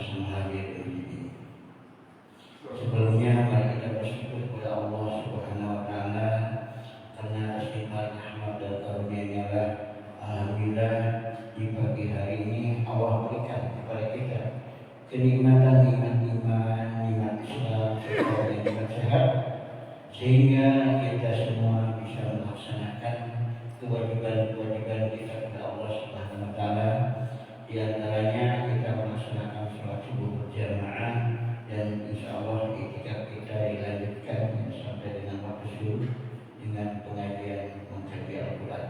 sama-sama hadir di sini. Sebelumnya mari kita bersyukur kepada Allah Subhanahu wa taala karena atas nikmat rahmat dan karunia-Nya lah alhamdulillah di pagi hari ini Allah berikan kepada kita kenikmatan nikmat iman, nikmat Islam, serta nikmat sehat sehingga kita semua bisa melaksanakan kewajiban-kewajiban kita kepada Allah Subhanahu wa taala. Di antaranya kita melaksanakan sholat subuh berjamaah dan insya Allah iktikaf kita dilanjutkan sampai dengan waktu subuh dengan pengajian mengkaji Al-Quran.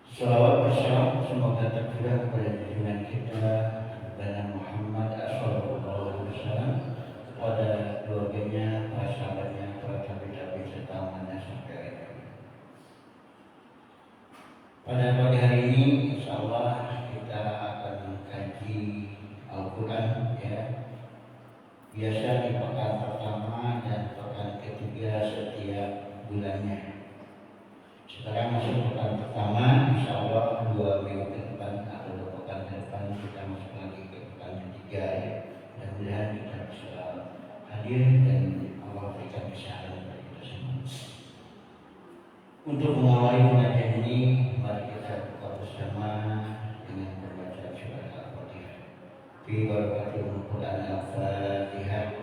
Salawat bersalam semoga tercurah kepada junjungan kita Nabi Muhammad sallallahu alaihi wasallam, kepada keluarganya, para sahabatnya, para tabi'in serta umatnya sampai akhir. Pada pagi hari ini insya Allah kita akan mengkaji Al-Quran ya. Biasa di pekan pertama dan pekan ketiga setiap bulannya. Sekarang masuk pekan pertama, insya Allah 2 minggu ke depan atau 2 pekan ke depan kita masuk lagi ke pekan ketiga ya. Mudah-mudahan kita bisa hadir dan Allah berikan kesehatan kepada kita semua. Untuk mengawali pengajian ini, mari kita buka bersama dengan membaca surat Al-Fatihah. Fi barakatil Quran Al-Fatihah.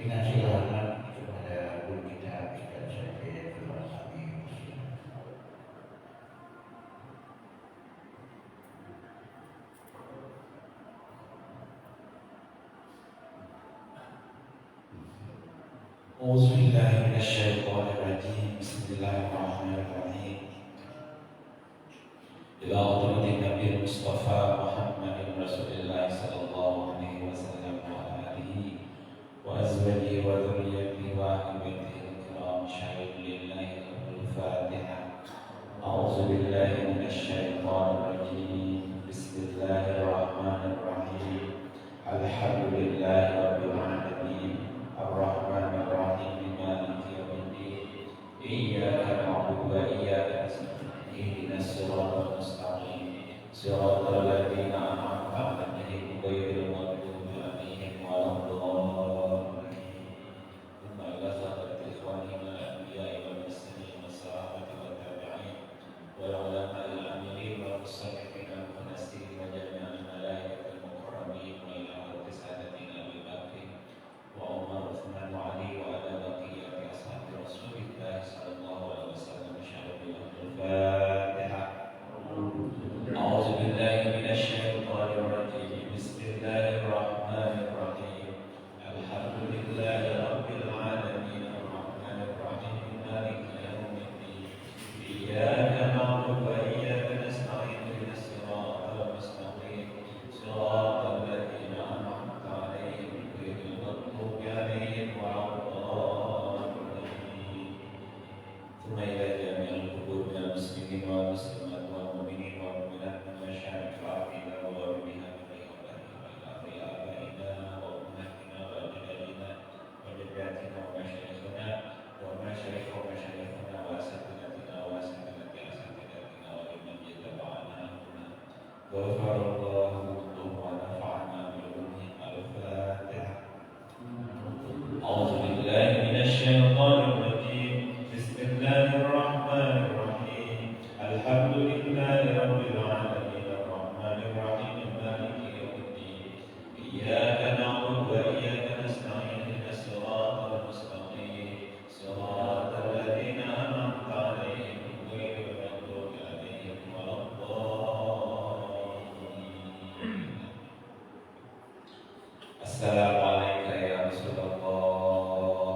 Dengan selamat kepada guru kita Ustaz Syafii Al-Fatihah. أعوذ بالله من الشيطان الرجيم بسم الله الرحمن الرحيم إلى حضرة النبي المصطفى محمد رسول الله صلى الله عليه وسلم وعلى آله وأزواجه وذريته وأهل بيته الكرام شهيد لله الفاتحة أعوذ بالله من الشيطان الرجيم بسم الله الرحمن الرحيم الحمد لله رب العالمين الرحمن الرحيم مالك يوم الدين إياك نعبد وإياك نستعين اهدنا الصراط المستقيم صراط الذين أنعمت عليهم غير المغضوب عليهم ولا الضالين ثم إلى سادة إخواننا الأنبياء والمرسلين والصحابة والتابعين والعلماء العاملين والمصنفين المنسين وجميع الملائكة المكرمين وإلى حضرة سادتنا أبي بكر وعمر وعثمان وعلي وعلى بقية أصحاب رسول الله صلى الله عليه وسلم شهد الفاتحة. أعوذ بالله من الشيطان الرجيم بسم الله الرحمن الرحيم الحمد لله رب العالمين الرحمن الرحيم مالك يوم الدين إياك نعبد وإياك نستعين اهدنا الصراط المستقيم صراط الذين أنعمت عليهم غير المغضوب عليهم ولا الضالين ثم إلى جميع القبور من المسلمين والمسلمات والمؤمنين والمؤمنات من مشارق الأرض إلى مغاربها إلى آبائنا وأمهاتنا وأجدادنا وجداتنا ومشايخنا ومشايخ ومشايخنا وأساتذتنا وأساتذة أساتذتنا ولمن يتبعنا غفر الله لهم ونفعنا بعلومهم. الفاتحة. أعوذ بالله من الشيطان الرجيم بسم الله الرحمن الرحيم الحمد لله رب العالمين الرحمن الرحيم مالك يوم الدين إياك نعبد وإياك نستعين اهدنا الصراط المستقيم صراط الذين أنعمت عليهم غير المغضوب عليهم ولا الضالين. السلام عليك يا رسول الله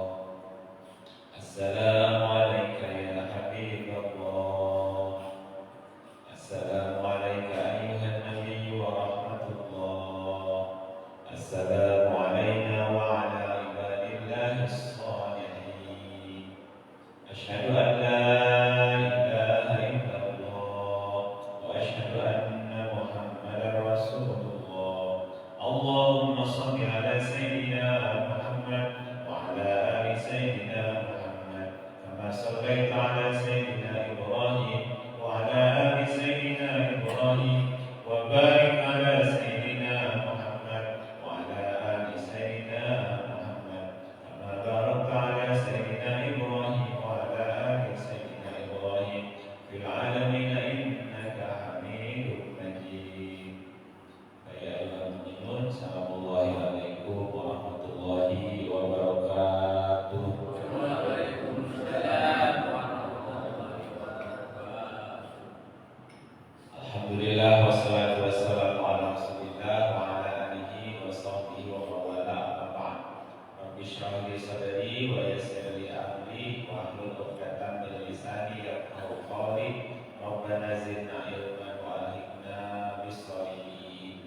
السلام عليك يا حبيب الله السلام عليك أيها النبي ورحمة الله السلام علينا وعلى عباد الله الصالحين أشهد أن لا إله إلا الله صليت على سيدنا إبراهيم وعلى آل سيدنا إبراهيم وبارك على سيدنا محمد وعلى آل سيدنا محمد كما باركت على سيدنا إبراهيم وعلى آل سيدنا إبراهيم في العالمين إنك حميد مجيد. فيا أيها المؤمنون سلام الله عليكم ورحمة الله وبركاته. Alhamdulillah wassalatu wassalamu ala Rasulillah wa ala alihi wa sahbihi wa mawala amma ba'd. Rabbi shrah li sadri wa yassir li amri wa hlul 'uqdatam min lisani yafqahu qawli. Rabbana zidna ilman wa alhiqna bis-shalihin.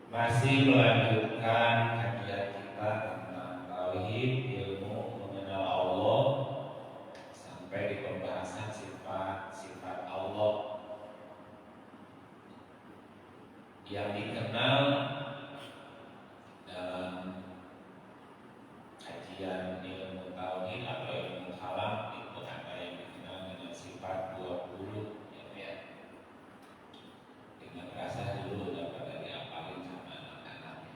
Masih melanjutkan kajian kita tentang tauhid, ilmu mengenal Allah, sampai di pembahasan sifat-sifat Allah yang dikenal dalam kajian ilmu tauhid atau ilmu kalam. Itu ada yang dikenal dengan sifat 20, ya. Dengan rasa dulu dapat diapalin sama anak-anak.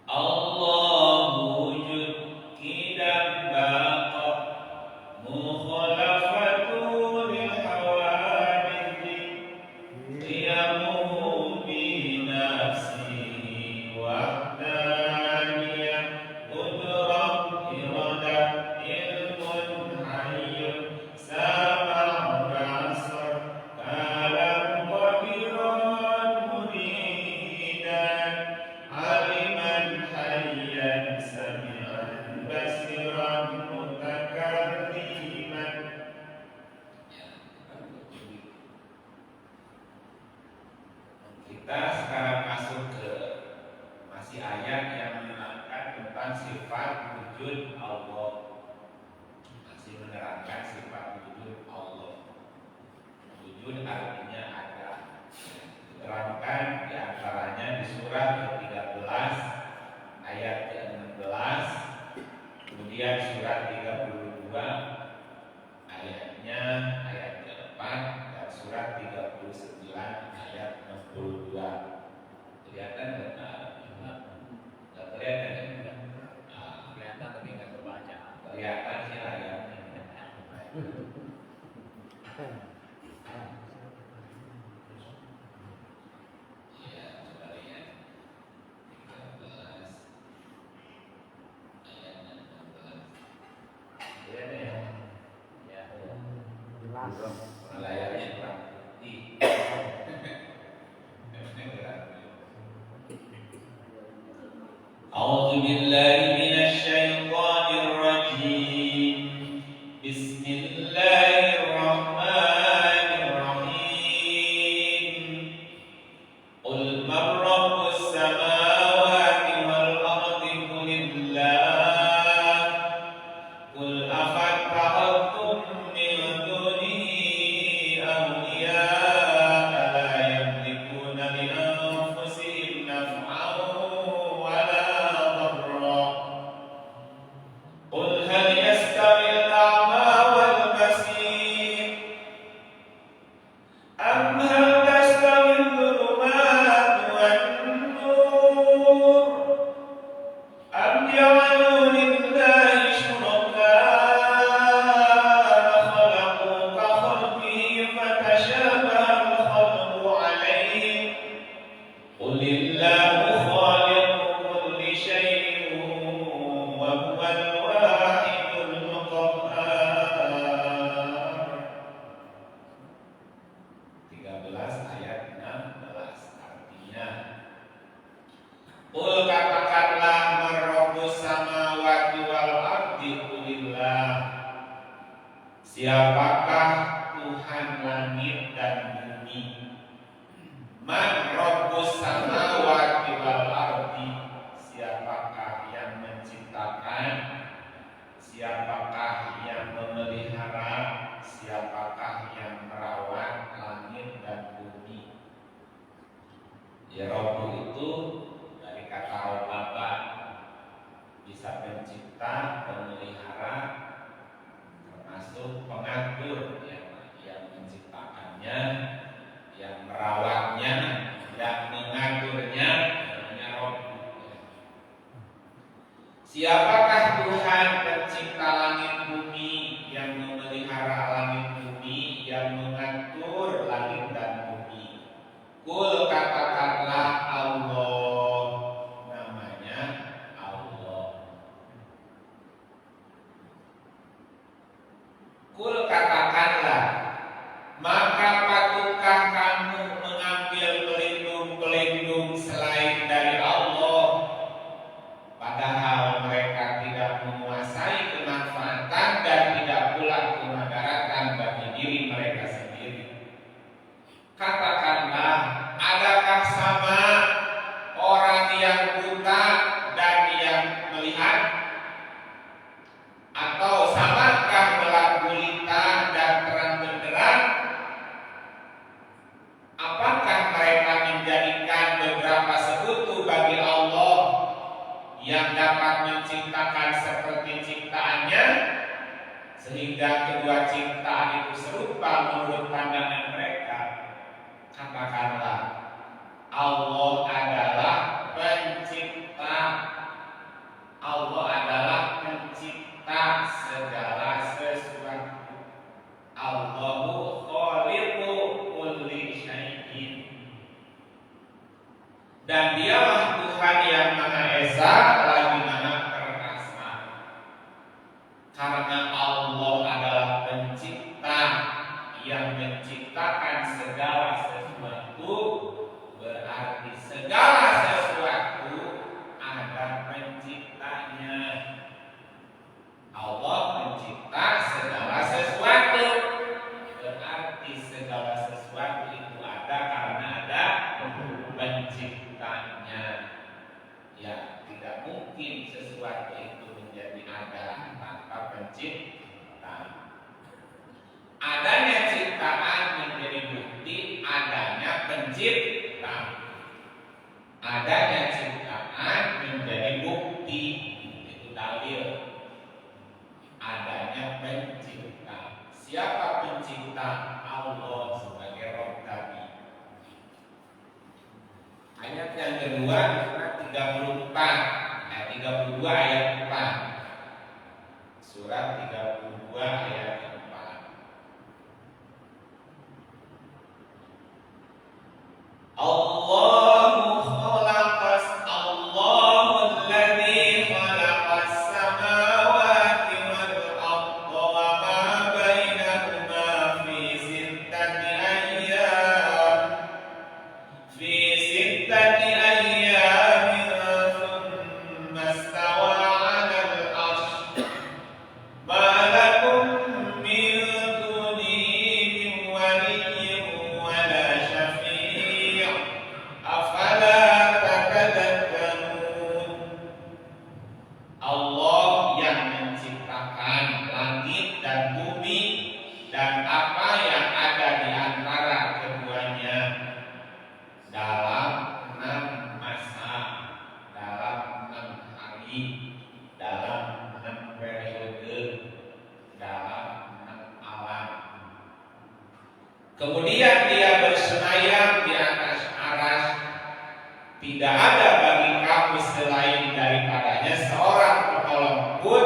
Allahu wujud kidam baqa mukhalafatu lil hawadith qiyamuhu bi nafsihi wahdaniyah qudrah iradah ilmun hayyun sama' basar kalam qadirun muridan aliman hayyan sami'an basiran mutakalliman. Kita sekarang masuk ke masih ayat yang menerangkan tentang sifat wujud Allah. Masih menerangkan sifat wujud Allah. Wujud artinya ada. Diterangkan di antaranya di surat ke-13 ayat ke-16, kemudian surat 32 ayatnya ayat ke-4, dan surat 39 ayat 62. Kelihatan enggak? Enggak kelihatan ya? Kelihatan tapi nggak kebaca. Kelihatan sih ayatnya. Ya, coba lihat. 13 ayat 16. Ya, ya. Ya. Layarnya kurang putih. A'udzu billahi minasy syaithanir rajim. Bismillahirrahmanirrahim. Qul man rabbus samawati wal ardi qulillah. Qul afattakhadtum min dunihi awliya'a la yamlikuna li anfusihim naf'an wa la darra. Qul hal yastawi al-a'ma wal basir am hal tastawi adh-dhulumatu wan nur am ja'alu lillahi shuraka'a khalaqu ka khalqihi fatashabaha al-khalqu 'alayhim. Qulillahu khaliqu kulli shay'in wa huwal wahidul qahhar. 13 ayat 16 artinya, Qul katakanlah man rabbus samawati wal ardi qulillah. Siapakah Tuhan langit dan bumi? Man rabbus samawati wal ardi, siapakah yang menciptakan, siapakah yang memelihara, siapakah yang merawat langit dan bumi. Ya Rabbu itu dari kata Rabbaba, Siapakah Tuhan pencipta langit bumi, yang memelihara langit bumi, yang mengatur langit dan bumi? Kul, katakanlah Allah, namanya Allah. Kul, katakanlah, maka patutkah kamu mengambil pelindung-pelindung selain dari Allah, padahal mereka tidak menguasai kemanfaatan dan tidak pula kemudaratan bagi diri mereka sendiri. Katakanlah, adakah sama orang yang buta dan yang melihat? Atau samakah gelap gulita dan terang benderang? Apakah mereka menjadikan beberapa sekutu bagi Allah yang dapat menciptakan seperti ciptaannya, sehingga kedua ciptaan itu serupa menurut pandangan mereka? Katakanlah, Allah adalah pencipta. Allah adalah pencipta segala sesuatu. Allahu khaliqu kulli syai'in. Dan dialah Tuhan yang Maha Esa lagi Maha Perkasa. Karena Allah adalah pencipta yang menciptakan segala sesuatu, berarti segala sesuatu ada penciptanya. Allah mencipta segala sesuatu, berarti segala sesuatu itu ada karena ada penciptanya. Ya, tidak mungkin sesuatu itu menjadi ada tanpa pencipta. Adanya ciptaan menjadi bukti adanya pencipta. Adanya ciptaan menjadi bukti, itu dalil adanya pencipta. Siapa pencipta? Allah sebagai Rabb tadi. Ayat yang kedua, surat 34 ayat 32 ayat 4. Surat 32 ayat 4. Allahu alladzi khalaqas samawati wal arda wa ma bainahuma fi sittati ayyamin thumma istawa 'alal 'arsy ma lakum min dunihi min waliyyin wa la syafi'. Afala tatadakkarun. Allah yang menciptakan langit dan bumi dan apa yang ada di antara keduanya dalam 6 masa, dalam 6 hari, dalam 6 periode, dalam 6 alam. Kemudian dia bersemayam di atas arsy. Tidak ada bagi kamu selain daripadanya seorang penolong pun,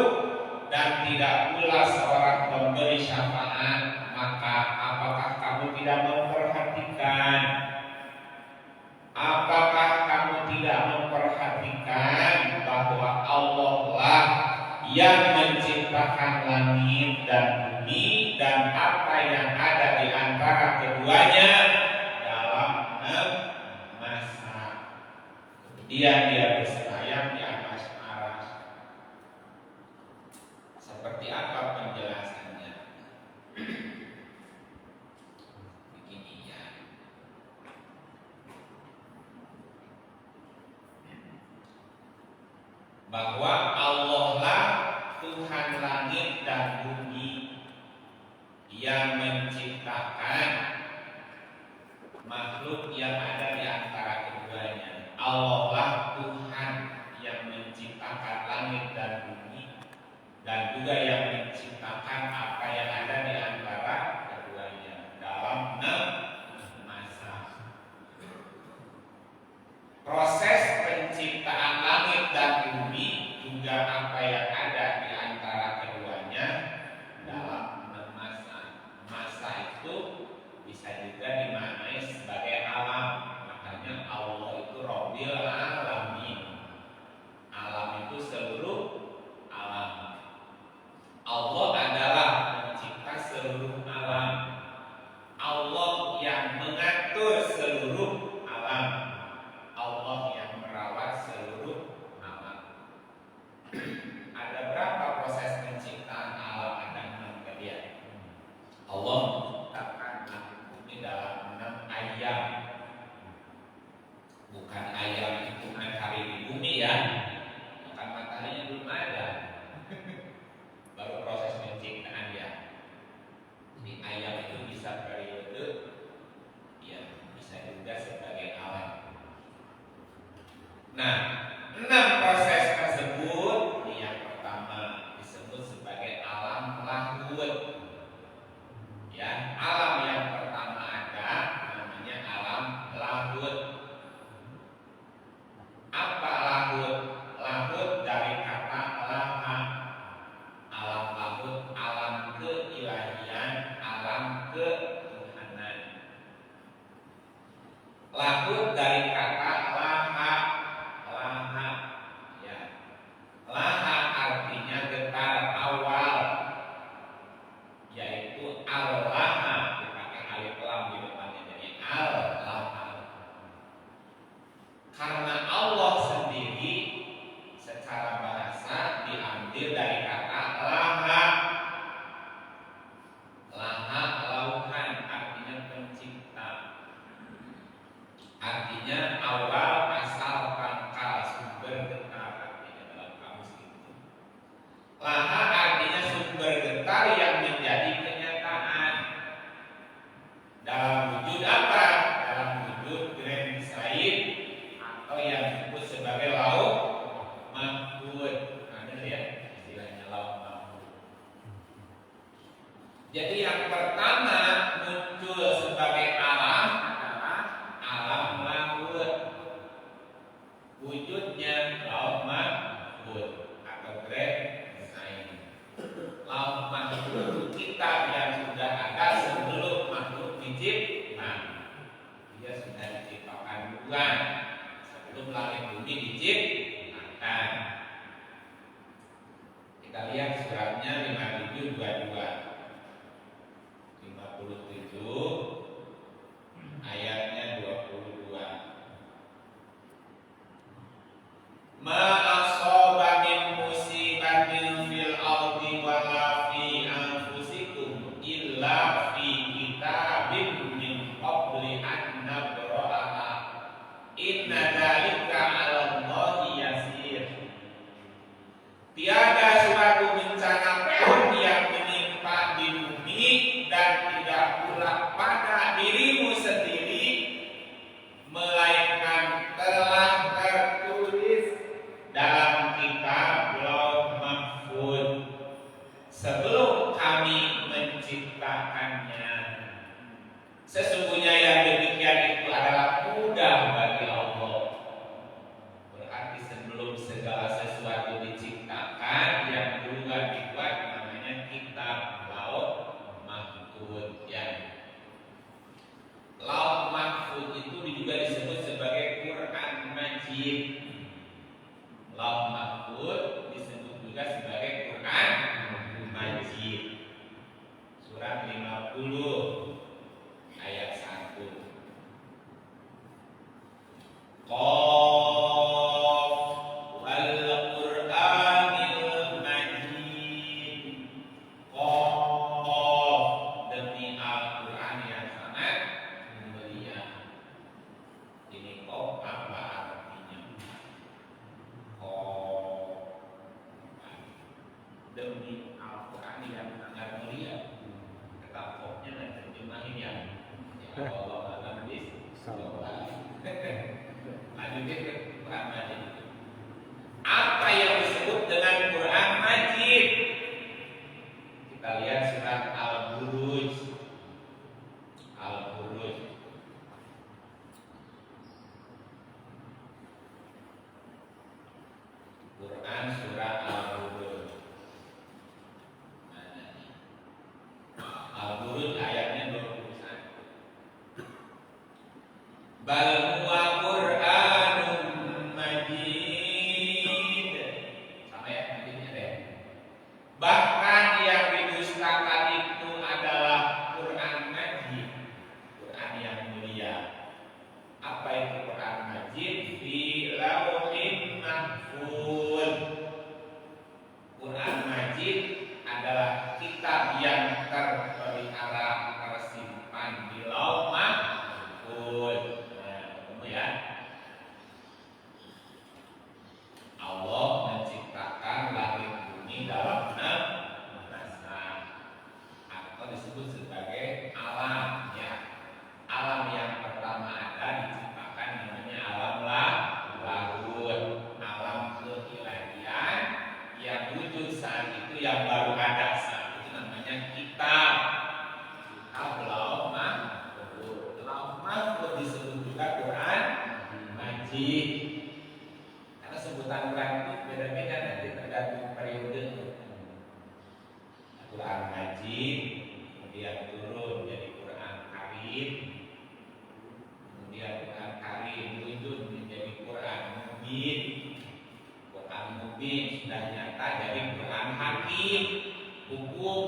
dan tidak pula seorang pemberi syafaat. Maka apakah kamu tidak memperhatikan? Apakah kamu tidak memperhatikan bahwa Allah lah yang menciptakan langit dan bumi dan apa yang ada di antara keduanya dalam 6 masa. Kemudian dia bersemayam di atas arsy. Seperti apa penjelasannya? Begini ya. Bahwa Allah lah Tuhan langit dan bumi yang menciptakan makhluk yang ada di antara keduanya. Allah lah Tuhan yang menciptakan langit dan bumi dan juga yang menciptakan apa yang ada di antara keduanya dalam 6 masa. Proses penciptaan langit dan bumi juga diambil dari kata laha. Laha lauhan artinya pencipta. Artinya awal asal pangkal sumber getar artinya dalam kamus itu. Laha artinya sumber getar yang menjadi kenyataan. Dalam wujud apa? Dalam wujud grand design atau yang disebut sebagai lauk mahfud. Ada ya istilahnya lauk mahfud. Jadi yang pertama muncul sebagai alam adalah alam lahut. Wujudnya lauk mahfud atau grand design. Lauk mahfud itu kitab yang sudah ada sebelum makhluk dicipta. Dia sudah diciptakan duluan sebelum langit bumi diciptakan. Kita lihat suratnya 57:22. 57 ayatnya 22. Ma asaba min musibatin fil ardi wala fi anfusikum illa fi kitabim min qabli an nabra'aha inna dzalika 'ala Allahi yasir. Tiada suatu bencana pun yang menimpa di bumi dan tidak pula pada dirimu sendiri melainkan telah tertulis dalam kitab Lauh Mahfuz sebelum kami menciptakannya. Sesungguhnya yang demikian itu adalah mudah bagi Allah. Berarti sebelum segala sesuatu diciptakan, yang duluan dibuat namanya kitab Lauh Mahfuz. Lauh Mahfuz itu juga disebut sebagai Quran Majid. Lauh Mahfuz disebut juga sebagai Quran Majid. Surat 50 ayat 1. Qaf wal Qur'anil Majid. Qaf demi Al-Quran yang sangat mulia. Ini qaf apa artinya? Qaf demi Al-Quran yang sangat mulia. Kata qafnya dan terjemahin ya. Ya Allah alam bis. Lanjutin ke Quran Majid. Apa yang disebut dengan Quran Majid? Kita lihat surat Al-Buruj. Al-Buruj. Quran surat Al-Buruj. Mana ini? Al-Buruj ayatnya 21. Bal huwa Qur'anun Majid. Sama ya nantinya deh. Bahkan yang didustakan itu adalah Quran Majid, Quran yang mulia. Apa itu Quran Majid? Fi Lauhin Mahfuz. Quran Majid adalah kitab yang terpelihara, tersimpan di Lauh Mahfuz. Ya. Allah menciptakan langit bumi dalam 6 masa atau disebut sebagai alam ya. Alam yang pertama ada diciptakan namanya alam lahut, alam keilahian yang wujud saat itu yang baru ada saat itu namanya kitab Lauh Mahfuz. Lauh Mahfuz disebut juga Quran Majid. Karena sebutan Quran itu beda-beda nanti tergantung periode. Quran Majid kemudian turun jadi Quran Karim, kemudian Quran Karim wujud menjadi Quran Mubin. Quran Mubin sudah nyata jadi Quran Hakim, hukum.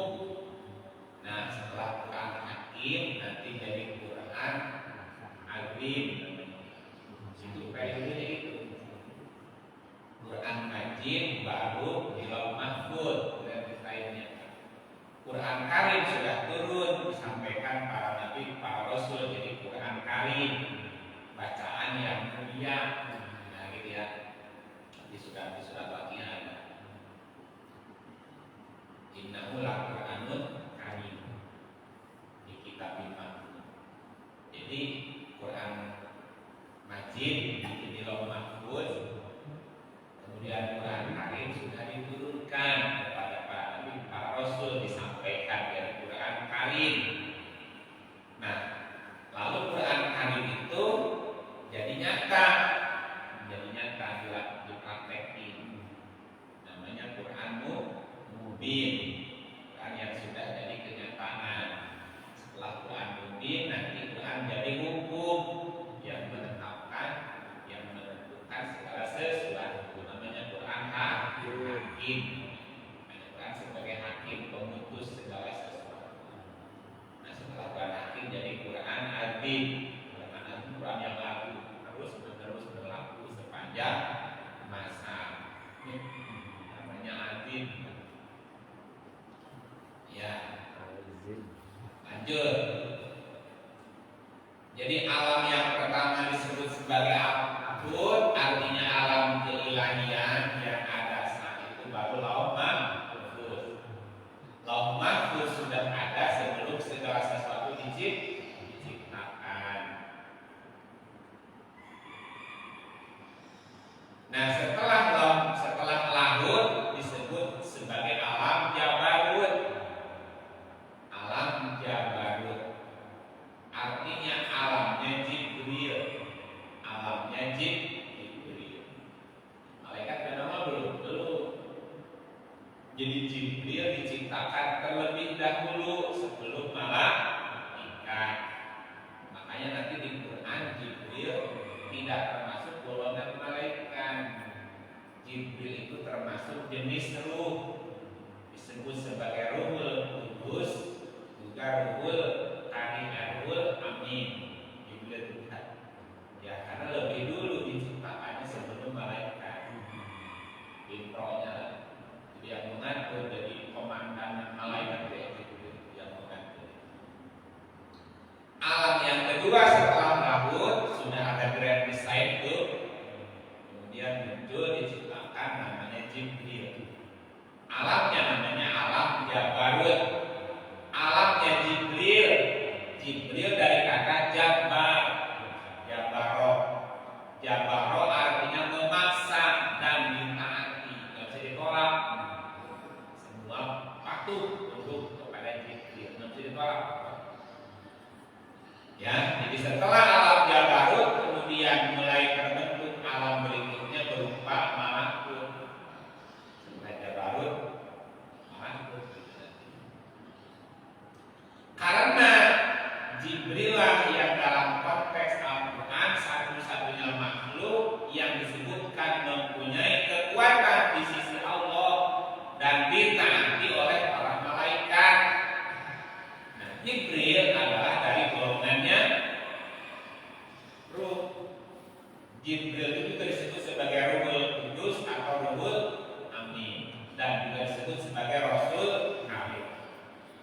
Nah setelah Quran Hakim nanti jadi Quran Azim. Itu periodenya itu Quran Majid majid baru di lauh mahfuz. Quran Karim sudah turun disampaikan para nabi, para rasul, jadi Quran Karim bacaan yang mulia. Nah gitu ya. Di surat Al-Fatihah ada. Innahu laqur'anun karim di kitab mahfuz. Jadi Quran Majid di lauh mahfuz, kemudian Quran Karim sudah diturunkan kepada para nabi, para rasul, disampaikan dari Quran Karim. Nah, lalu Quran Karim itu jadi nyata dipraktekin. Namanya Quran Mubin, Quran yang sudah jadi kenyataan. Setelah Quran Mubin, nanti Quran jadi hukum yang menetapkan, yang menentukan segala sesuatu. Namanya Quran Hakim. Quran sebagai hakim, pemutus segala sesuatu. Nah, setelah Quran Hakim jadi Quran Adil. Quran yang laku terus menerus berlaku sepanjang masa. Namanya Adil. Ya, lanjut. Jadi alam yang pertama disebut sebagai abud, artinya alam keilahian yang ada saat itu baru lauh mahfuz. Lauh mahfuz sudah ada sebelum segala sesuatu diciptakan. Nah, setelah lahut disebut sebagai alam jabarut. Alam jabarut artinya alamnya Jibril. Alamnya Jibril. Malaikat bernama belum. Jadi Jibril diciptakan terlebih dahulu sebelum malaikat. Makanya nanti di Quran Jibril tidak termasuk golongan malaikat. Jibril itu termasuk jenis ruh, disebut sebagai ruhul kudus, juga ruhul ruhul amin. Jibril bukan. Ya, karena lebih dulu diciptakannya sebelum malaikat. Intronya, jadi yang mengatur, jadi komandan malaikat Jibril yang mengatur. Alam yang kedua setelah lahut sudah ada grand design itu, kemudian muncul diciptakan namanya Jibril. Alamnya namanya alam jabarut. Alamnya Jibril dari kata jabar, jabaro artinya memaksa dan ditaati, nggak bisa ditolak. Semua patuh untuk kepada Jibril, nggak bisa ditolak. Ya, jadi setelah alam jabarut kemudian mulai terbentuk alam berikutnya berupa malakut. Setelah jabarut, malakut. Karena Jibril lah yang dalam konteks Al-Quran satu-satunya makhluk yang disebutkan mempunyai kekuatan di sisi Allah dan ditaati oleh para malaikat. Nah, Jibril adalah dari golongannya ruh. Jibril itu juga disebut sebagai ruhul kudus atau ruhul amin, dan juga disebut sebagai rasul karim.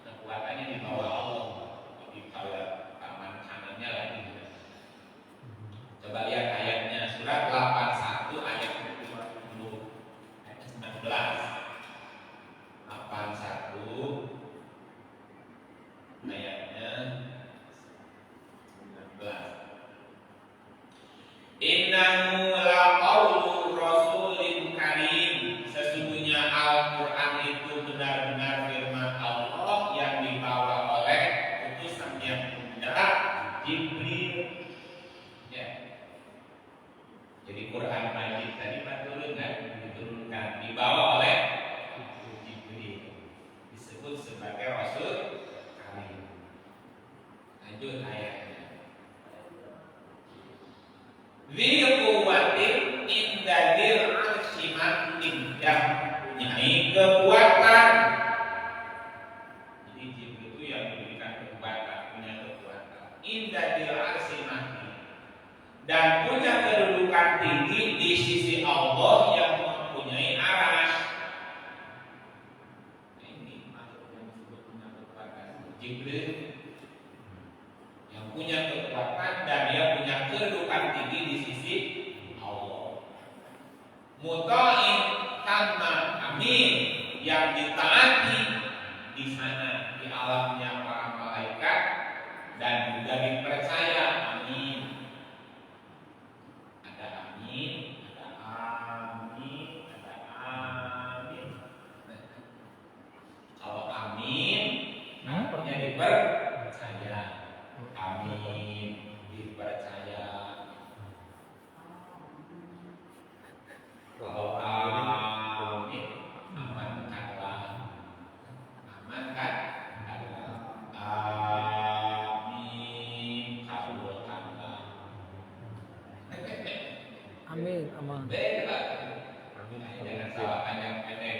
Kekuatannya di bawah Allah, di bawah tangan kanannya lagi. Coba lihat ayatnya, surat 81 ayat 19. 81 ayatnya 19. Innahu laqaulu rasulin karim. Sesungguhnya Al-Quran itu benar-benar firman Allah yang dibawa oleh utusan yang mulia Jibril. Ya. Jadi Quran Majid tadi diturunkan, dibawa oleh Jibril. Disebut sebagai Rasul Karim. Lanjut ayatnya. Dzil quwwatin inda dzil arsy makin, punyai kekuatan. Jadi Jibril itu yang diberikan kekuatan, punya kekuatan. Inda dzil arsy makin, dan punya kedudukan tinggi di sisi Allah yang mempunyai Jibril yang punya kekuatan dan dia punya kedudukan tinggi di sisi Allah. Muta'in tamma amin, yang ditaati di sana di alamnya para malaikat dan juga dipercaya. Amin. Ada amin, ada amin, ada amin. Kalau amin artinya dipercaya. Amin, dipercaya. Kalau amin, amankanlah. Amankan. Amin, kabulkanlah. Amin, aman. Beda. Jangan salah panjang pendek.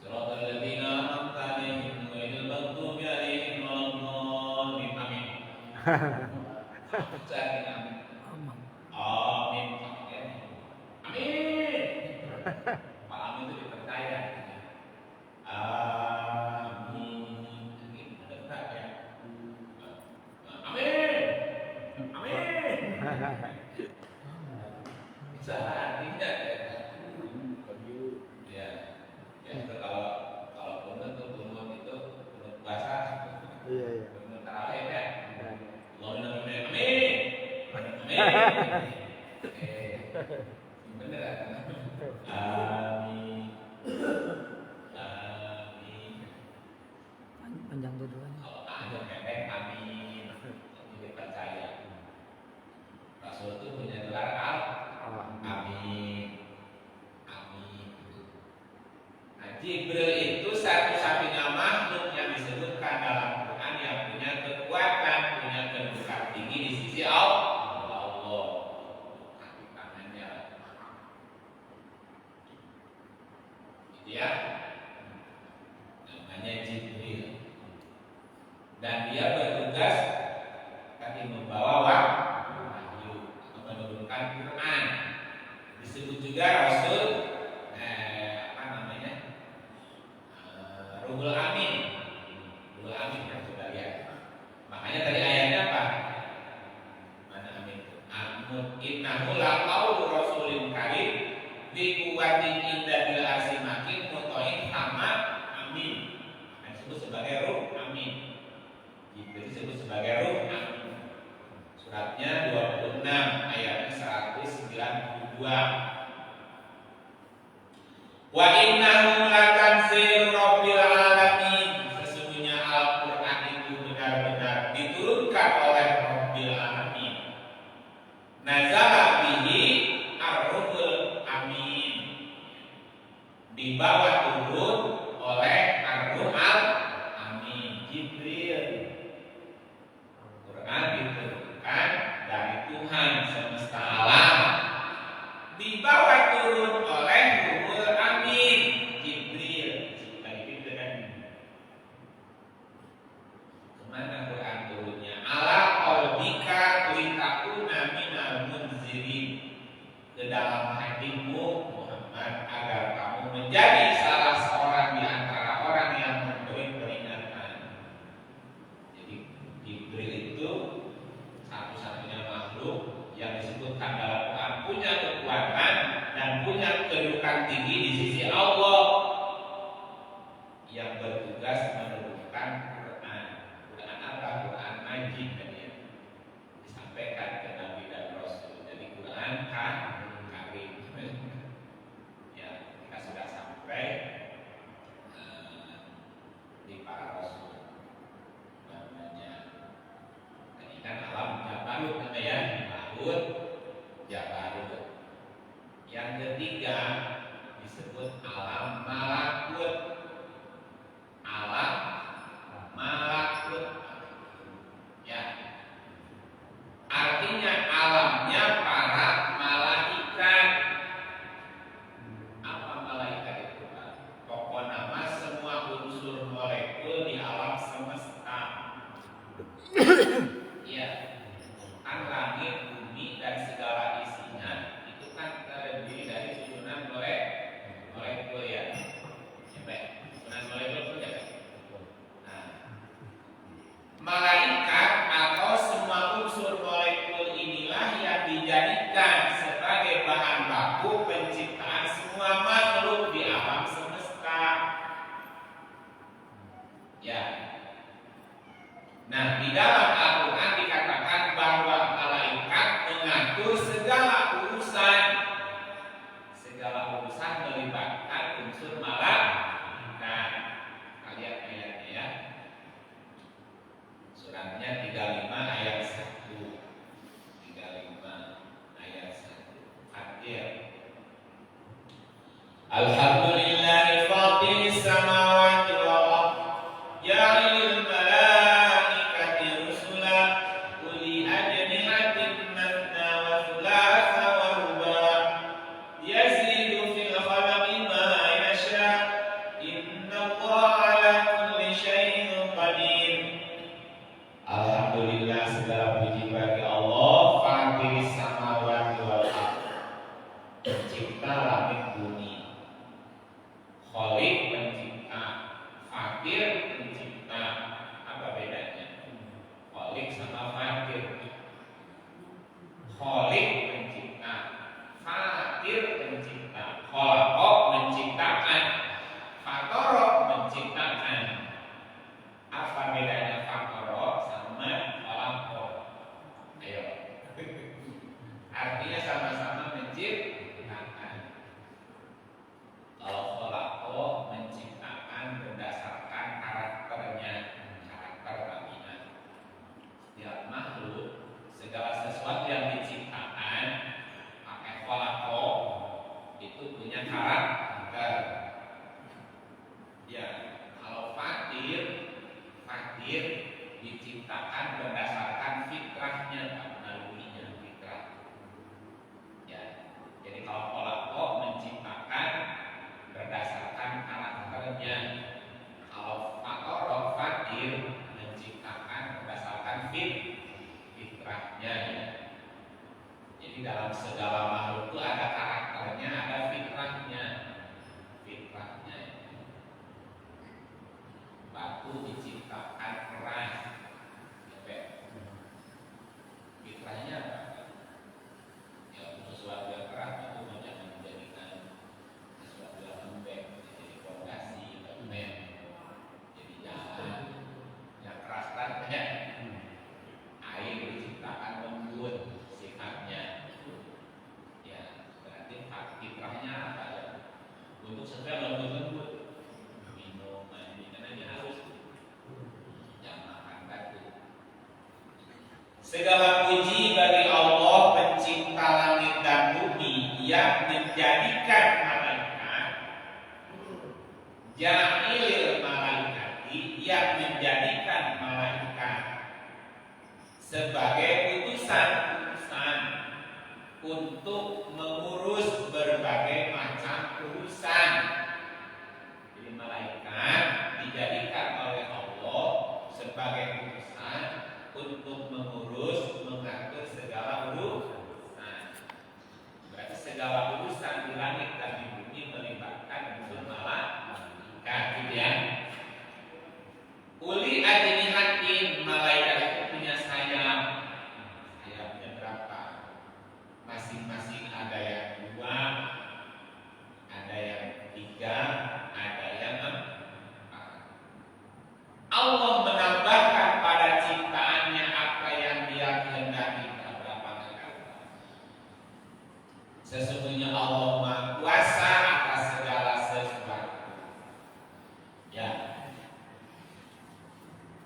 Siratal ladzina an'amta 'alaihim ghairil maghdubi 'alaihim waladdallin. Amin. Cari amin. Aman. Amin. Amin. Pak Amin itu dipercaya. Amin. Dekat ya. Amin. Amin. Bisa tidak ya? Ya itu kalau punut itu punut bahasa. Iya. Punut tarawih ya. Allahumma amin. Amin. Bener kan? Amin. Amin. Panjang dua-duanya. Kalau ada pendek amin. Jadi percaya. Rasul itu punya gelar amin. Amin. Nah, Jibril itu satu-satunya makhluk yang disebutkan dalam Quran yang punya kekuatan, punya kedudukan tinggi di sisi Allah. Kaki tangannya. Gitu ya. Namanya Jibril. Dan dia bertugas tadi membawa wahyu atau menurunkan Quran. Disebut juga Rasul Ruhul Amin. Ruhul Amin yang sudah lihat. Makanya tadi ayatnya apa? Mana amin itu? Innahu laqaulu rasulin karim bi quwwatin inda bil arsi makin mutoin sama amin. Yang disebut sebagai ruh amin. Itu disebut sebagai ruh amin. Suratnya 26 ayatnya 192. Wa innahu latanzil rabbil alamin. Sesungguhnya Al-Qur'an itu benar-benar diturunkan oleh Rabbil Alamin. Nazala bihi ar-ruhul amin. Dibawa turun oleh ar-ruh al-amin, Jibril. Quran diturunkan dari Tuhan semesta alam. Dibawa turun oleh Ruhul Amin, Jibril. Tadi kita kan kemana Quran turunnya? Ala qalbika litakuna minal munzirin. Ke dalam hatimu Muhammad agar kamu menjadi salah seorang di antara orang yang memberi peringatan. Jadi Jibril itu satu-satunya makhluk yang disebutkan dalam Quran punya kekuatan dan punya kedudukan tinggi di sisi Allah yang bertugas menurunkan Quran. Quran apa? Quran majid kan ya. Disampaikan ke Nabi dan Rasul. Jadi Quran karim. Ya, kita sudah sampai di para Rasul. Namanya ini kan alam Jabarut namanya Jabarut. Yang ketiga disebut alam malakut. Alam malakut. Ya. Artinya alamnya para malaikat. Apa malaikat itu? Pokok nama semua unsur molekul di alam semesta. Ya. Kan langit, bumi dan segala isinya itu kan terdiri dari susunan molekul ya. Sampai Nah, di dalam Al-Quran dikatakan bahwa malaikat mengatur segala urusan melibatkan unsur malaikat. Lihat ayatnya ya. Suratnya 35 ayat 1. 35 ayat 1. Hadir. Alhamdulillahi fatiris samawati wal ardh ja'ilil malaikati rusula uli ajnihatin matna wa thulatha wa ruba' yazidu fil khalqi ma yasha innallaha ala kulli syai'in qadir. Alhamdulillah, segala puji bagi Allah, fatiris samawati wal ardh, pencipta langit bumi. Khaliq pencipta, fakir pencipta. Apa bedanya? Khaliq sama fakir. Khaliq pencipta, fakir pencipta. Khalaqah menciptakan, fatarah menciptakan. Apa bedanya fatarah sama khalaqah? Ayo. Artinya sama-sama menciptakan. Kalau khalaqah menciptakan berdasarkan karakternya, karakter tabiat. Setiap makhluk, segala sesuatu yang diciptakan pakai khalaqah itu punya karakter. Ya, kalau fakir diciptakan berdasarkan fitrahnya, nalurinya, fitrah. Ya, jadi kalau khalaqah menciptakan berdasarkan karakternya. Kalau fatarah fakir menciptakan berdasarkan fitrahnya. Ya. Jadi dalam segala makhluk itu ada karakternya, ada fitrahnya. Fitrahnya. Batu diciptakan keras. Fitrahnya apa? Ya, sesuatu yang keras itu jangan menjadikan sesuatu yang lembek, jadi fondasi, lembek, jadi jalan yang keras kan ya. Air diciptakan lembut sifatnya, ya berarti fitrahnya apa ya? Untuk sesuatu lembut-lembut, minum, mandi, karena dia harus yang makan batu. Segala puji bagi Allah pencipta langit dan bumi yang menjadikan malaikat, ja'ilil malaikati, yang menjadikan malaikat sebagai utusan-utusan untuk mengurus berbagai macam urusan. Jadi malaikat dijadikan oleh Allah sebagai utusan untuk mengurus, mengatur segala urusan. Berarti segala urusan di langit dan di bumi melibatkan unsur malaikat, gitu ya. Uli ajnihatin, malaikat itu punya sayap. Sayapnya berapa? Masing-masing ada yang 2, ada yang 3, ada yang 4. Allah menambahkan pada ciptaannya apa yang Dia kehendaki. Berapa kali? Sesungguhnya Allah Maha Kuasa atas segala sesuatu. Ya.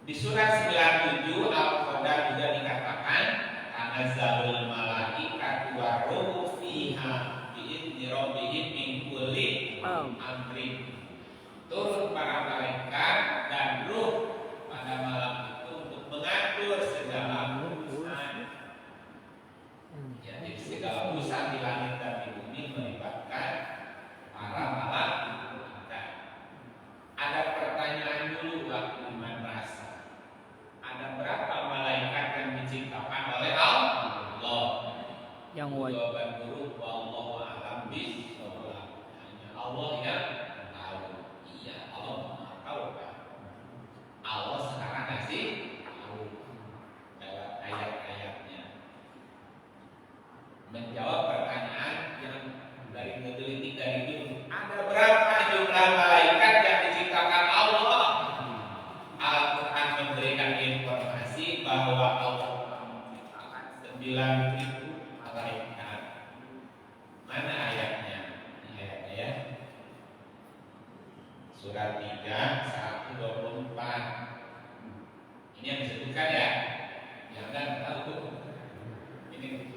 Di surat 97 Al-Qadar juga dikatakan tanazzalul malaikatu wa ruhu fiha bi'izni rabbihim min kulli amrin. Turun para malaikat dan ruh pada malam itu untuk mengatur segala urusan. Ya, jadi segala urusan di langit dan di bumi melibatkan para malaikat. Ada pertanyaan dulu waktu iman rasa. Ada berapa malaikat yang diciptakan oleh Allah? Yang wajib. Jawaban guru, wallahu a'lam bishawab. Hanya Allah yang tahu. Iya, Allah Maha tahu kan. Allah sekarang kasih tahu lewat Surat 3, 124. Ini yang disebutkan ya. Yang kan tahu ini.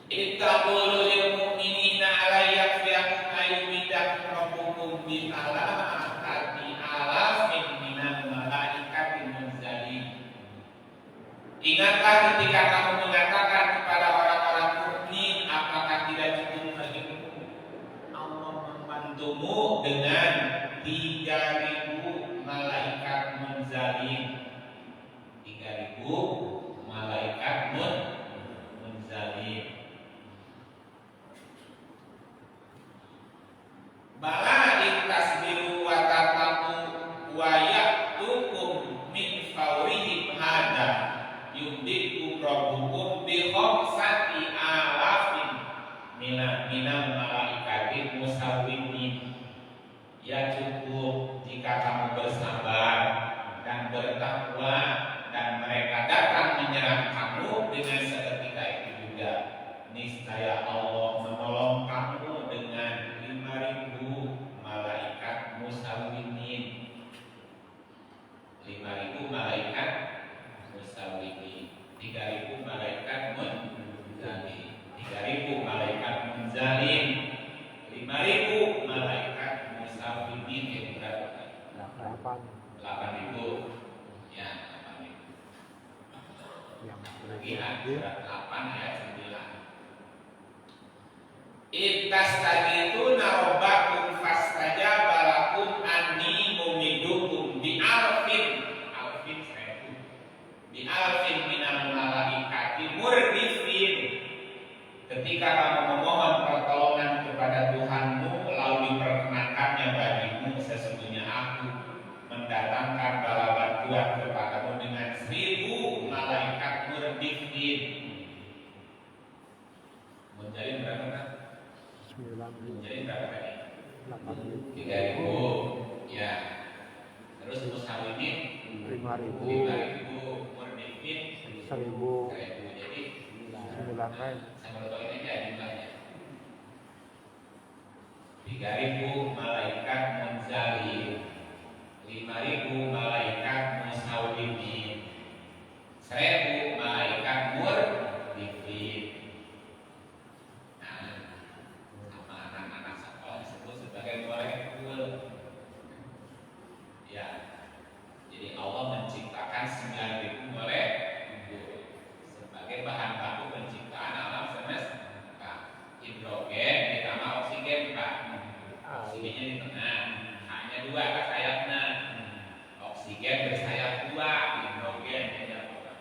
Ittaqulu lil mu'minina ala yakfiyakum ayyumidakum rabbukum bi alafati alafin minal malaikati munzalin. Ingatlah ketika kamu mengatakan kepada orang-orang mukmin, apakah tidak cukup bagimu Allah membantumu dengan 3.000 malaikat munzalin. 3.000 malaikat munzalin. Bala intasbiru wa tataku wa ya'tukum min fawrihim hada yumdikum rabbukum bi khamsati alafin minal malaikati musawwimin. Ya cukup jika kamu bersabar dan bertakwa dan mereka datang menyerang kamu dengan seketika itu juga. Niscaya Allah menolong kamu dengan 5.000 malaikat musawwimin. 5.000 malaikat musawwimin. 3.000 malaikat munzalin. 3.000 malaikat munzalin. 5.000 malaikat musawwimin yang berapa? 8.000. Ya, 8.000. Lihat surat 8 ayat 9. Ittastagithuna rabbakum fastajaba lakum anni mumidukum bi alfin minal malaikati murdifin. Ketika kamu memohon pertolongan kepada Tuhanmu, lalu diperkenankannya bagimu, sesungguhnya aku mendatangkan bala bantuan kepadamu dengan 1.000 malaikat murdifin. Menjadi berapa kan? Jadi berapa tadi? 3.000. Ya. Terus musawwimin 5.000. Murdifin 1.000. Jadi 9.000. Sama lupain aja jumlahnya. 3.000 malaikat munzalin, 5.000 malaikat musawwimin, 1.000 malaikat murdifin. Ya, jadi Allah menciptakan 9.000 molekul sebagai bahan baku penciptaan alam semesta. Hidrogen ditambah oksigen, Pak. Oksigennya di tengah, hanya 2 Pak sayapnya. Oksigen bersayap 2, hidrogen jadi apa?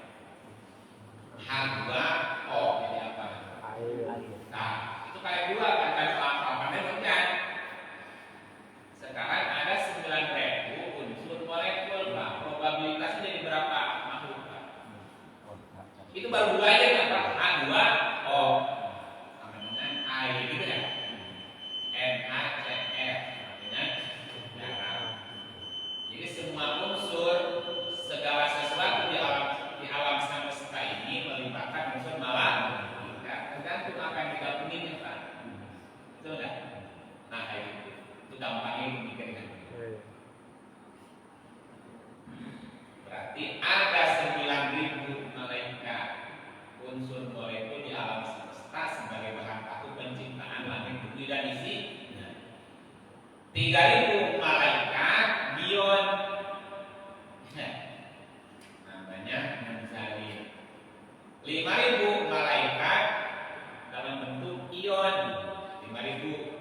H2O jadi apa? Air. Nah, itu kayak 2 kan, kan apa-apanya bukan. Sekarang ada 9.000 unsur molekul, Pak. Probabilitasnya jadi berapa? Makhluk, Pak. Itu baru 2 aja kan, Pak? H2O sama dengan air gitu ya. NaCl sama dengan garam. Jadi semua unsur, segala sesuatu di alam semesta ini melibatkan unsur malaikat. Tergantung apa yang digabungin, Pak. Betul enggak? Nah, kayak gitu. Itu gampangnya dipikirkan. Berarti ada 9.000 malaikat unsur molekul di alam semesta sebagai bahan baku penciptaan langit bumi dan isinya. 3.000 malaikat bion, namanya munzalin. 5.000 malaikat dalam bentuk ion. 5.000.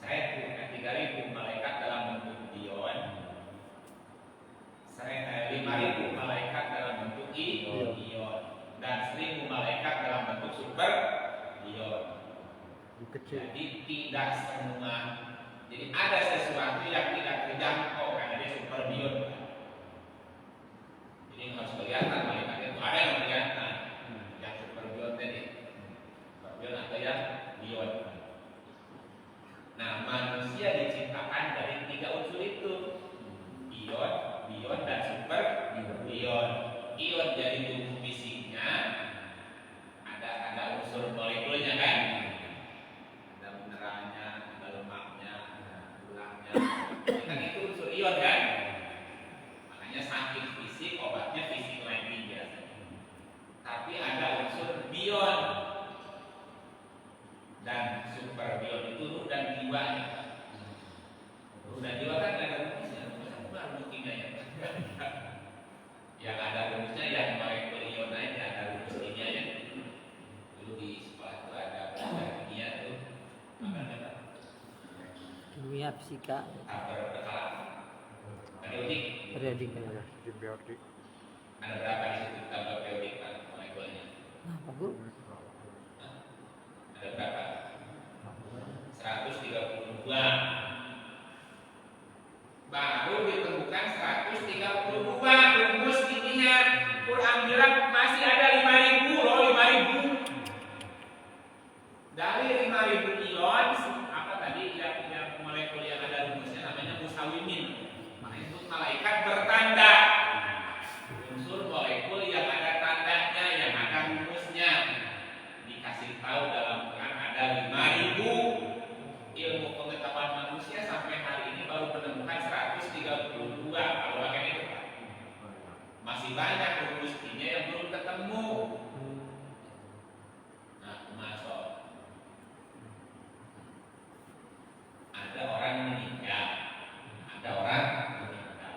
3.000 malaikat dalam bentuk ion, 5.000 malaikat dalam bentuk ion, dan 1.000 malaikat dalam bentuk super ion. Jadi tidak semua. Jadi ada sesuatu yang tidak terjangkau karena dia super ion. Jadi harus kelihatan malaikat itu ada yang kelihatan, yang super ion tadi, super ion atau yang ion. Nah, manusia diciptakan dari 3 unsur itu, ion, bion, dan super ion. Ion jadi tubuh fisiknya, ada unsur molekulnya kan, ada mineralnya, ada lemaknya, dan superbion itu ruh dan jiwanya. Ruh dan jiwa kan ada rumusnya, bukan rumus kimia ya. Yang ada rumusnya yang molekul ion aja, ada rumus kimia yang dulu di sekolah itu ada belajar kimia tuh, makanya Kimia, fisika, tabel berkala periodik. periodik. Antibiotik. Ada berapa di situ tabel periodik kan molekulnya? Nah, Pak Guru, Ada berapa? 132. Baru ditemukan 132 rumus kimia. Quran bilang masih ada 5.000 loh, 5.000. Dari 5.000 ion, apa tadi yang molekul yang ada rumusnya namanya musawimin. Makanya itu malaikat bertanda. Unsur molekul yang ada tandanya, yang ada rumusnya. Dikasih tahu dalam Quran ada 5.000. Ilmu pengetahuan manusia sampai hari ini baru menemukan 132. Kalau bagian itu Pak, masih banyak rumus kimia yang belum ketemu. Nah, masuk. Ada orang meninggal, ada orang meninggal.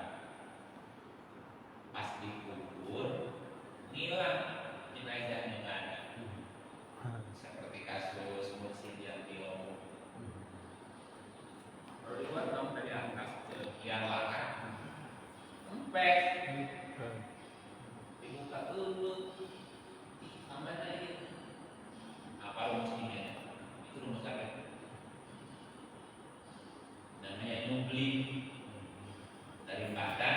Pas dikubur, hilang jenazahnya nggak ada. Seperti kasus Mursid yang di Lombok. Kalau di luar dong dari atas yang laka, empet, dibuka dulu, tambah lagi. Apa rumus kimia? Itu rumus apa? Namanya nuklein. Daripada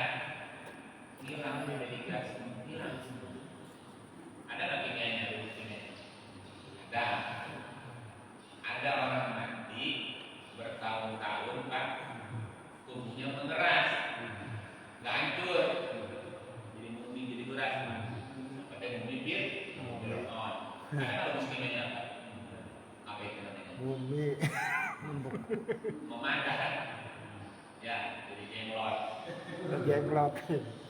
hilang dari gas, hilang. Ada nggak kimianya rumus kimia? Ada. Ada orang mati bertahun-tahun Pak, tubuhnya mengeras, nggak hancur, jadi mumi, jadi beras Pak. Pada bibir, on. Ada kalau muskimenya apa itu namanya? Bumi. Memadat. Ya, jadi jenglot. Jenglot.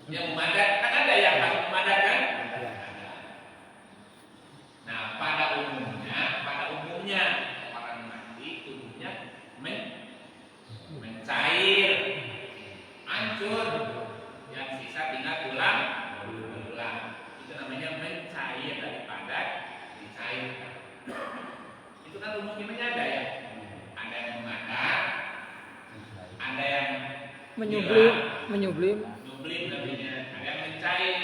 Yang memadat kan ada yang pas memadat kan? Ya. Ada. Nah, pada umumnya orang mati tubuhnya mencair, hancur, yang sisa tinggal tulang. Itu namanya mencair daripada dicairkan. Itu kan rumus kimianya ada ya. Ada yang memadat, ada yang menyublim, menyublim. nyublim namanya, ada yang mencair.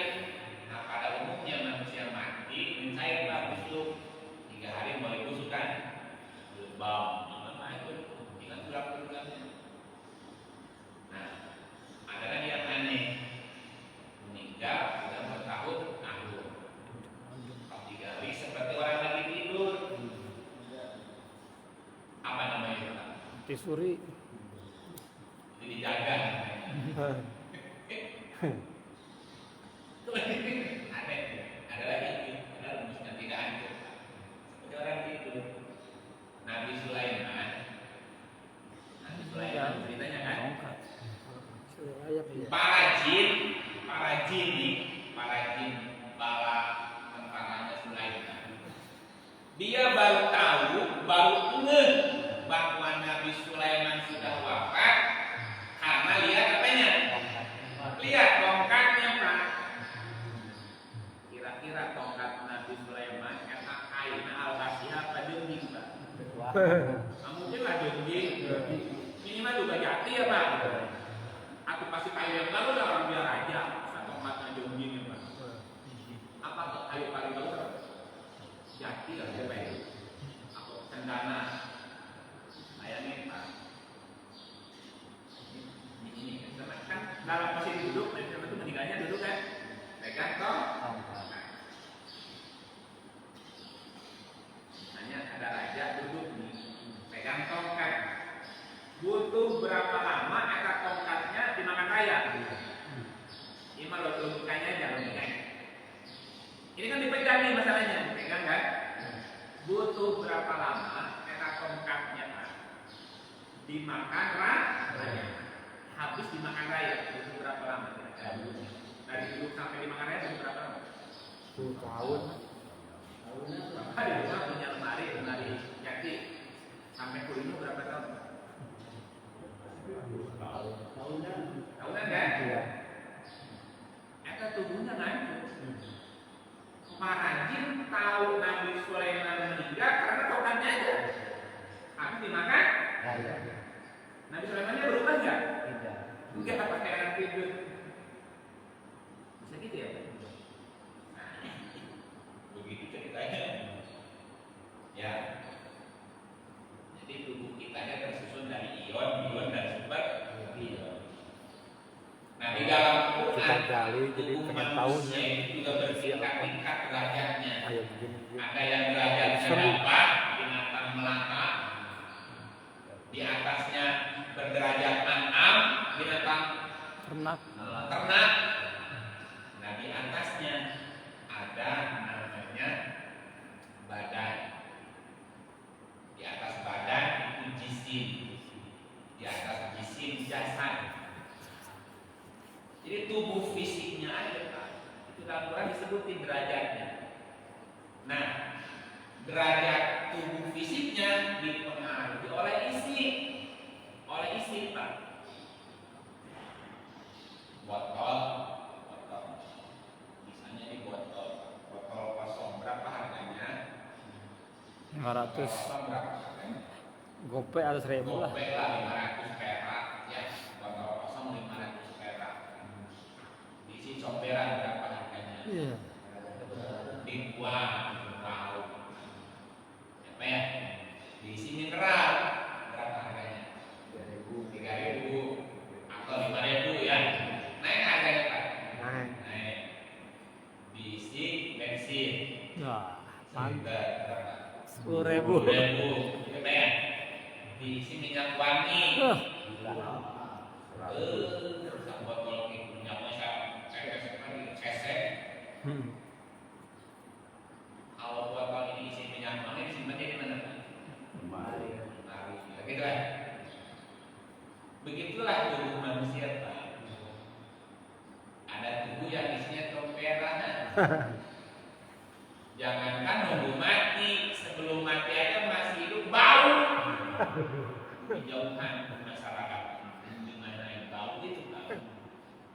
Nah, pada umumnya manusia mati mencair Pak, busuk 3 hari mulai busuk kan, bau, apa itu, tinggal tulang-tulangnya. Nah, ada lagi yang aneh, meninggal sudah bertahun-tahun, 3 hari seperti orang lagi tidur. Apa namanya itu Pak? Tisuri. Itu dijaga. Ada lagi, ada rumusnya tidak hancur. Seperti orang tidur. Nabi Sulaiman ceritanya kan, para jin bala tentaranya Sulaiman. Dia baru tahu, baru ngeh bahwa Nabi Sulaiman sudah wafat karena lihat apanya? Lihat tongkatnya Pak. Kira-kira tongkat Nabi Sulaiman kata kain al-basihah apa jengging Pak? Mungkin lah jengging. Minimal juga jati ya Pak. Aku pasti kayu yang bagus lah orang biar aja. Tongkatnya jengging ya Pak. Apa kayu paling bagus apa? Jati lah ya Pak. Aku cendana. Ayamnya Pak. Ini kan dalam posisi duduk, itu meninggalnya duduk kan, pegang toh. Hanya ada raja duduk nih, pegang tongkat. Butuh berapa lama agar tongkatnya dimakan raya? Ini malah logikanya aja logikanya. Ini kan dipegang nih masalahnya, pegang kan? Butuh berapa lama agar tongkatnya dimakan raya? Habis dimakan raya butuh berapa lama kira-kira? Dari duduk sampai dimakan raya butuh berapa lama? 10 tahun. Ada rumah punya lemari jati di dalam kita Quran gali jadi tubuh pengen tahu manusia nih itu juga bertingkat-tingkat derajatnya. ayo begini Ada yang derajatnya Seru. dapat binatang melata, di atasnya berderajat an'am binatang ternak. ternak. Nah di atasnya ada namanya badan. Di atas badan itu jisim, di atas jisim jasad. Jadi tubuh fisiknya aja Pak, itu dalam Quran disebutin derajatnya. Nah derajat tubuh fisiknya dipengaruhi oleh isi Pak. Botol, misalnya di botol kosong berapa harganya? 500. Kosong berapa harganya? Gope atau 1000 lah. Gopek lah 500 perak ya, botol kosong 500 perak. Diisi comberan berapa harganya? Iya. Ribuan tahu. Apa ya? Diisi mineral berapa harganya? 3.000 atau 5.000 ya. Naik harganya Pak. naik Naik. Diisi bensin. Wah, mantap. Liter berapa? 10.000. 10.000. Gitu ya. Diisi minyak wangi. Satu botol minyaknya sesek. Kalau botol ini isi minyak wangi disimpannya di mana? Lemari. Gitu kan? Begitulah tubuh manusia Pak. Ada tubuh yang isinya comberan. Jangankan nunggu mati, sebelum mati aja masih hidup bau. Di jauhan masyarakat dengan naik bau itu Pak.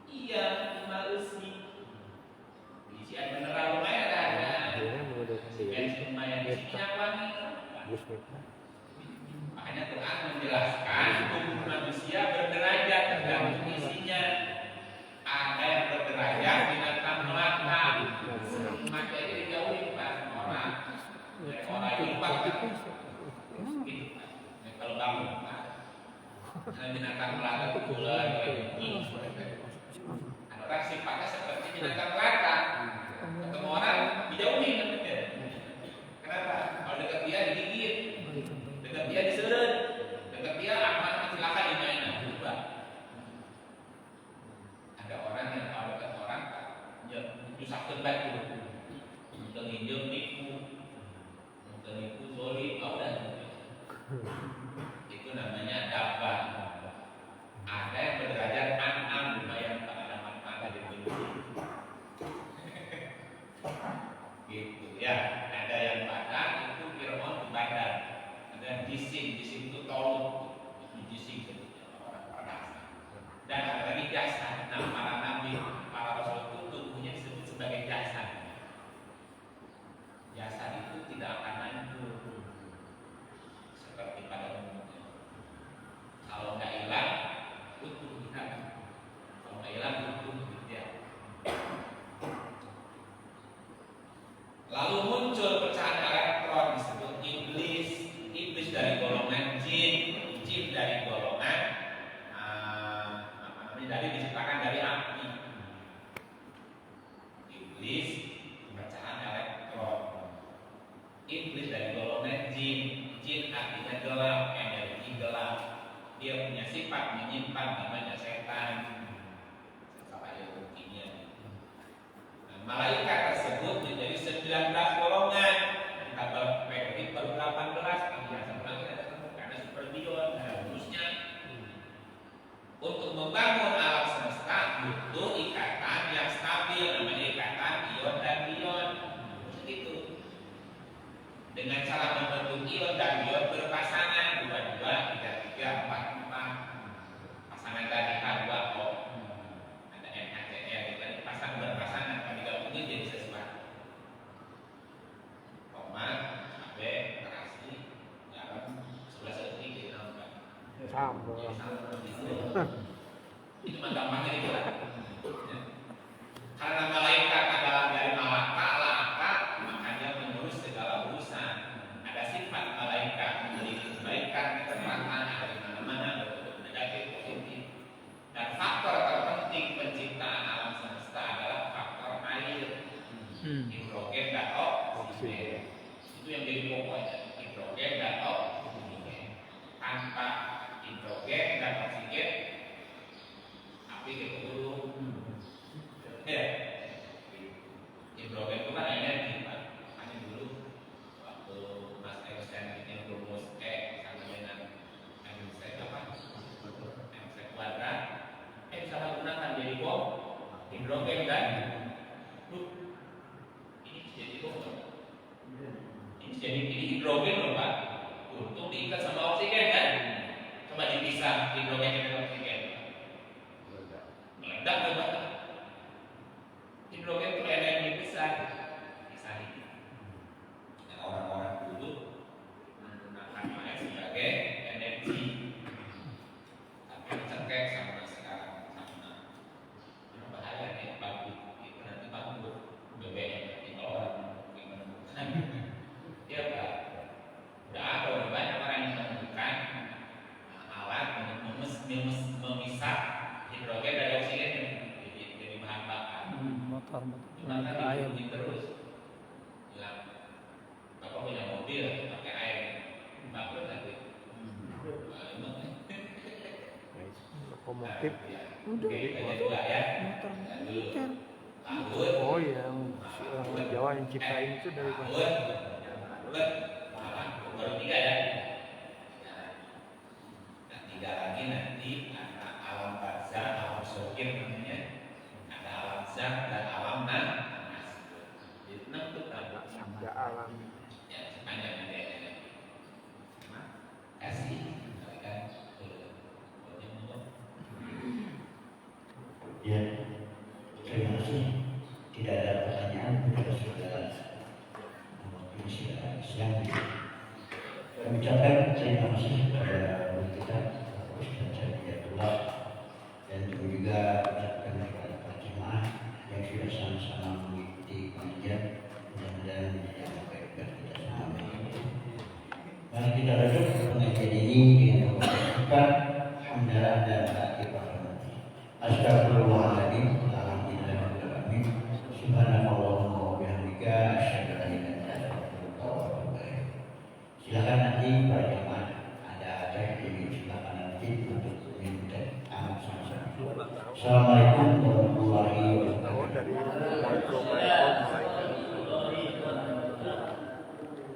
Iya, malusi. Isi air mineral lumayan ada. akhirnya menggunakan diri Bensin lumayan isi minyak wangi. Gus Miftah Makanya Quran menjelaskan tubuh manusia berderajat tergantung isinya. Ada yang berderajat binatang melata. Mati aja dijauhin Pak orang. Dari orang lupa kan. Gitu Pak. Nah, kalau bangun Pak. Ada binatang melata itu bulan, ada orang sifatnya seperti binatang melata. Ketemu orang dijauhin kan? Kenapa? Kalau dekat dia digigit. Dekat dia diseret, dekat dia aman silakan dimainin. Coba. Ada orang yang kalau dekat orang, ya susah terbat itu. Untuk nginjem nipu, untuk nipu zolim, udah. Itu namanya dapat. Ada yang berderajat an'am lumayan Pak, ada manfaat di dunia. Gitu ya. Ada yang badan itu Fir'aun di badan. Dan jisim itu tolong itu jisim orang perkasa. Dan ada lagi jasad. Nah para nabi, para rasul itu tubuhnya disebut sebagai jasad. Jasad itu tidak akan hancur seperti pada umumnya. Kalau nggak hilang, utuh kita. Kalau nggak hilang, utuh ya. Lalu muncul pecahan elektron disebut iblis. Iblis dari golongan jin dari golongan dari diciptakan dari api. Iblis pecahan elektron. Iblis dari golongan jin artinya gelap, energi gelap. Dia punya sifat menyimpan namanya setan. Apa ya buktinya? Nah, malaikat tersebut menjadi 19 golongan. Tabel periodik baru 18. Karena superbion harusnya untuk membangun alam semesta butuh ikatan yang stabil, namanya ikatan ion dan ion. Begitu. Dengan cara membentuk ion dan ion berpasangan 2, 2, 3, 3, 4, 4. Pasangan tadi H2O. Ada NaCl itu pasang berpasangan kami gabungin jadi sesuatu. Koma, sampai terasi, garam, 11 detik kita nambah. sama Itu mah gampangnya itu lah. Karena malaikat adalah dari malaka, laka, makanya mengurus segala urusan. Ada sifat malaikat memiliki kebaikan, kecerdasan, ada di mana-mana, berbentuk negatif, positif. Dan faktor terpenting Cuma kan air. dikunci terus. Bilang, Bapak punya mobil pakai air, bagus lagi. Nah, emang. Lokomotif. Udah. Kita juga ya. Motor. Dan dulu. Tahun. Oh yang orang Jawa yang ciptain itu dari mana? Baru 3 ya. Nah, 3 lagi nanti ada alam barzah, alam sogir namanya. Ada alam zat dan alam nas. Jadi 6 tuh tabak sama. Ada alam. Ya, sepanjang ada. Kasih. Kan. Ya, terima kasih. Tidak ada pertanyaan kepada saudara. Ini sudah siang. Kami ucapkan terima kasih kepada guru kita, Ustaz Hidayatullah, dan juga ucapkan kepada para jemaah yang sudah sama-sama mengikuti pengajian. Mudah-mudahan menjadi yang baik bagi kita semua. Mari kita lanjut pengajian ini dengan kita hamdalah dan takbir. Astagfirullahaladzim.